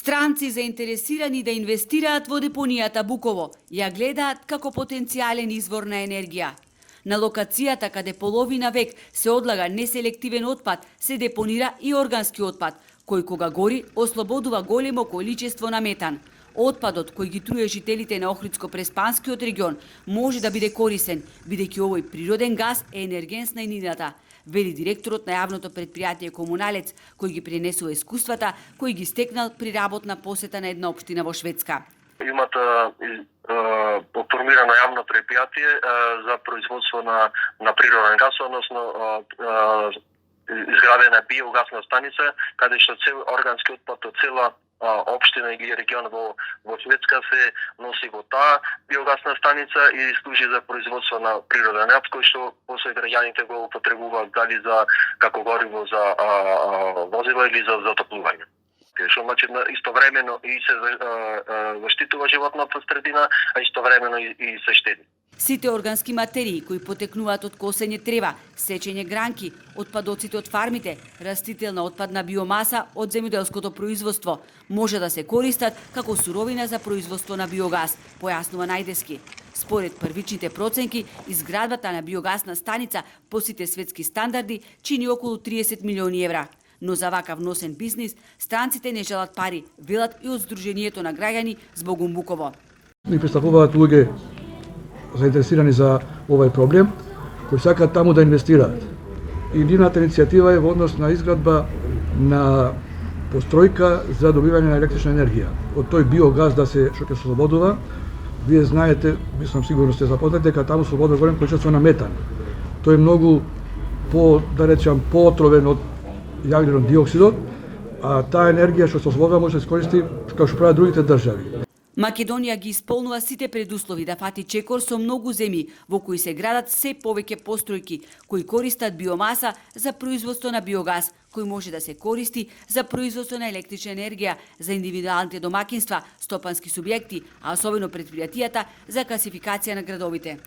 Странци заинтересирани да инвестираат во депонијата Буково ја гледаат како потенцијален извор на енергија. На локацијата каде половина век се одлага неселективен отпад, се депонира и органски отпад, кој кога гори ослободува големо количество на метан. Отпадот кој ги труе жителите на Охридско-Преспанскиот регион може да биде корисен, бидејќи овој природен газ е енерген на нината, вели директорот на јавното предпријатие Комуналец, кој ги пренесува искуствата кои ги стекнал при работна посета на една општина во Шведска. Имате формирано јавно предпријатие за производство на природен газ, односно изградена биогасна станица, каде што цел органски отпад од цела општина или регион во Шведска се носи во таа биогасна станица и служи за производство на природен газ, кој што после граѓаните го употребуваат дали за како гориво за возила или за затоплување. Што значи истовремено и се заштитува животната средина, а истовремено и се штеди. Сите органски материи кои потекнуваат од косење трева, сечење гранки, отпадоците од фармите, растителна отпадна биомаса од земјоделското производство може да се користат како суровина за производство на биогаз, појаснува Најдески. Според првичните проценки, изградбата на биогасна станица по сите светски стандарди чини околу 30 милиони евра. Но за вакав носен бизнис, странците не желат пари, велат и од Сдруженијето на граѓани збогум Буково. Ни представуваат луѓе заинтересирани за овој проблем, кои сакаат таму да инвестираат. И нивната иницијатива е во однос на изградба на постројка за добивање на електрична енергија. Од тој биогаз да се што ќе слободува, вие знаете, мислам сигурно сте запознати дека таму слободува голем количество на метан. Тој е многу да речам поотровен од јаглерон диоксидот, а таа енергија што се ослободува може да се искористи како што прават другите држави. Македонија ги исполнува сите предуслови да фати чекор со многу земји во кои се градат се повеќе постројки кои користат биомаса за производство на биогаз, кој може да се користи за производство на електрична енергија за индивидуалните домакинства, стопански субјекти, а особено предпријатијата за класификација на градовите.